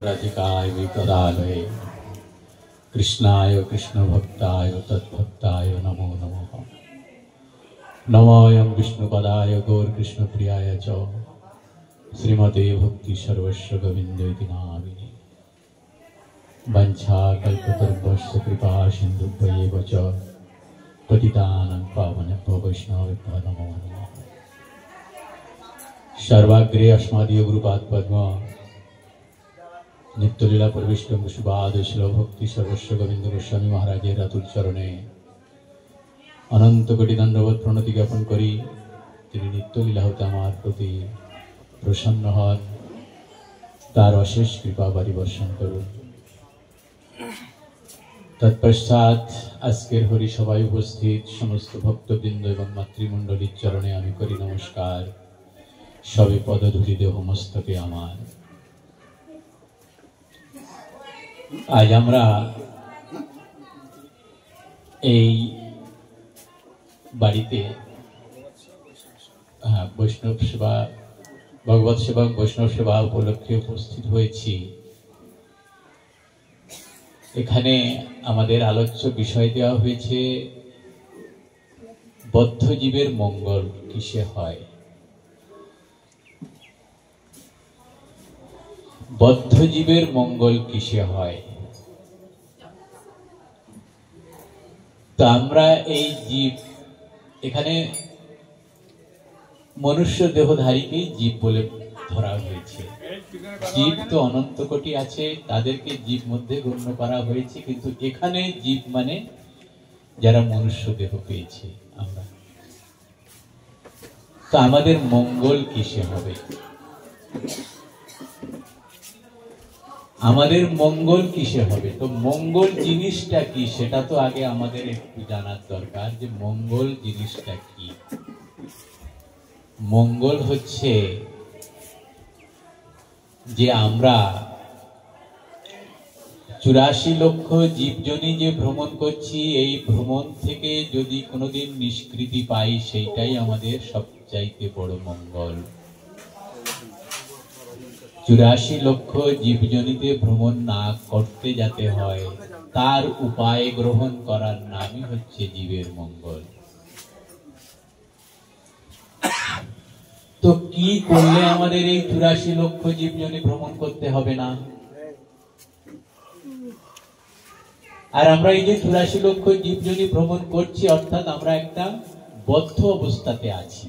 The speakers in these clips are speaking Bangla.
राधिकाय विपदालये कृष्णाय कृष्णभक्ताय तद्भक्ताय नमो नमः। नमोऽयं विष्णुपदाय गौरकृष्णप्रियाय च श्रीमते भक्ति सर्वस्व गोविन्देति नामिने। वञ्चाकल्पतरुभ्यश्च कृपा सिन्धुभ्यैव च पतितानां पावनेभ्यो वैष्णवेभ्यो नमो नमः। सर्वाग्रे अस्मदीय गुरुपाद पद्म नित्यलीला प्रविष्ट मुषुबाद शिल भक्ति सर्वस्व गोविंद गोस्वामी महाराजेर अतुल चरणे अनंत कोटि दंडवत प्रणति ज्ञापन करी তিনি নিত্যলীলা হতে আমার প্রতি প্রসন্ন হন, তার অশেষ কৃপা পরিবর্ষণ করুন। তৎপশ্চাৎ আজকের হরি সভায় উপস্থিত সমস্ত ভক্তবৃন্দ এবং মাতৃমণ্ডলীর চরণে আমি করি নমস্কার। সবে পদধূলি দেহ মস্তকে আমার। আজ আমরা এই বাড়িতে বৈষ্ণব সেবা, ভগবত সেবা, বৈষ্ণব সেবা উপলক্ষে উপস্থিত হয়েছি। এখানে আমাদের আলোচ্য বিষয় দেওয়া হয়েছে বদ্ধ জীবের মঙ্গল কিসে হয়। বদ্ধ জীবের মঙ্গল কিসে হয়। তো আমরা এই জীব, এখানে মনুষ্য দেহধারীকেই জীব বলে ধরা হয়েছে। জীব তো অনন্ত কোটি আছে, তাদেরকে জীব মধ্যে গণ্য করা হয়েছে, কিন্তু এখানে জীব মানে যারা মনুষ্য দেহ পেয়েছে আমরা। তো আমাদের মঙ্গল কিসে হবে, আমাদের মঙ্গল কিসে হবে। তো মঙ্গল জিনিসটা কি সেটা তো আগে আমাদের একটু জানার দরকার, যে মঙ্গল জিনিসটা কি। মঙ্গল হচ্ছে যে আমরা 84 লক্ষ জীবজনী যে ভ্রমণ করছি, এই ভ্রমণ থেকে যদি কোনোদিন নিষ্কৃতি পাই, সেইটাই আমাদের সবচাইতে বড় মঙ্গল। 84 লক্ষ জীবজনীতে ভ্রমণ না করতে যাতে হয়, তার উপায় গ্রহণ করার নামই হচ্ছে জীবের মঙ্গল। তো কি করলে আমাদের এই 84 লক্ষ জীবজনী ভ্রমণ করতে হবে না। আর আমরা এই যে 84 লক্ষ জীবজনী ভ্রমণ করছি, অর্থাৎ আমরা একটা বদ্ধ অবস্থাতে আছি।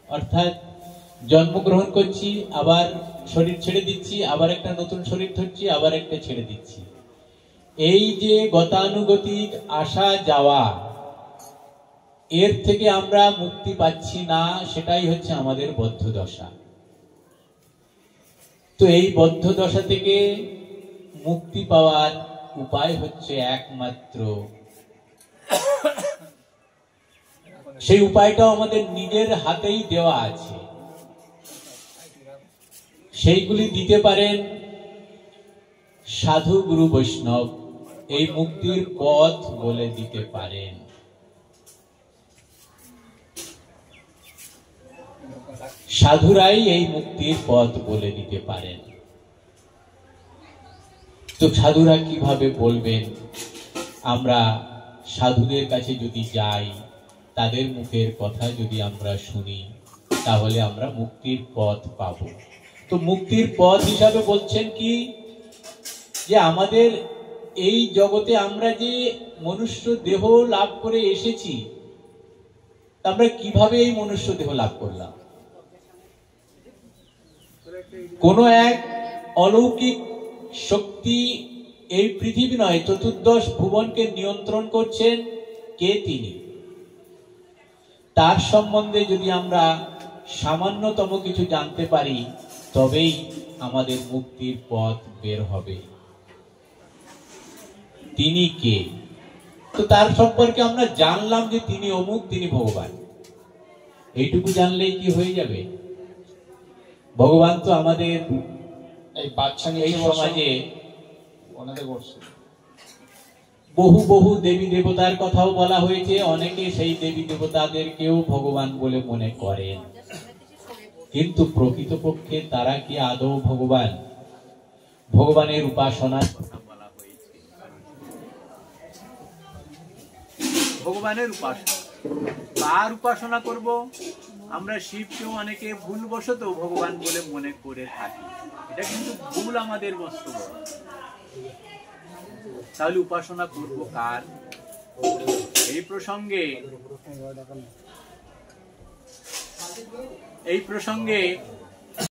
অর্থাৎ জন্মগ্রহণ করছি, আবার শরীর ছেড়ে দিচ্ছি, আবার একটা নতুন শরীর ধরছি, আবার একটা ছেড়ে দিচ্ছি। এই যে গতানুগতিক আসা যাওয়া, এর থেকে আমরা মুক্তি পাচ্ছি না, সেটাই হচ্ছে আমাদের বদ্ধ দশা। তো এই বদ্ধ দশা থেকে মুক্তি পাওয়ার উপায় হচ্ছে একমাত্র, সেই উপায়টাও আমাদের নিজের হাতেই দেওয়া আছে। সেইগুলি দিতে পারেন সাধু গুরু বৈষ্ণব, এই মুক্তির পথ বলে দিতে পারেন। সাধুরাই এই মুক্তির পথ বলে দিতে পারেন। তো সাধুরা কিভাবে বলবেন? আমরা সাধুদের কাছে যদি যাই, তাদের মুখের কথা যদি আমরা শুনি, তাহলে আমরা মুক্তির পথ পাব। তো মুক্তির পথ হিসাবে বলছেন কি, যে আমাদের এই জগতে আমরা যে মনুষ্য দেহ লাভ করে এসেছি, আমরা কিভাবে এই মনুষ্য দেহ লাভ করলাম। কোন এক অলৌকিক শক্তি এই পৃথিবী নয়, চতুর্দশ ভুবনকে নিয়ন্ত্রণ করছেন। কে তিনি? তার সম্বন্ধে যদি আমরা সামান্যতম কিছু জানতে পারি, তবেই আমাদের মুক্তির পথ বের হবে। তিনি কে? তো তার সম্পর্কে আমরা জানলাম যে তিনি অমুক, তিনি ভগবান। এইটুকু জানলেই কি হয়ে যাবে? ভগবান তো আমাদের এই বাচ্চা এই সমাজে বহু বহু দেবী দেবতার কথাও বলা হয়েছে। অনেকে সেই দেবী দেবতাদেরকেও ভগবান বলে মনে করেন, কিন্তু প্রকৃতপক্ষে তারা কি আদৌ ভগবান? ভগবানের উপাসনার কথা বলা হয়েছে। ভগবানের উপাসনা, কার উপাসনা করব? আমরা শিবকেও অনেকে ভুলবশত ভগবান বলে মনে করে থাকি, এটা কিন্তু ভুল, আমাদের মস্ত বড়। তাহলে উপাসনা করব কার? এই প্রসঙ্গে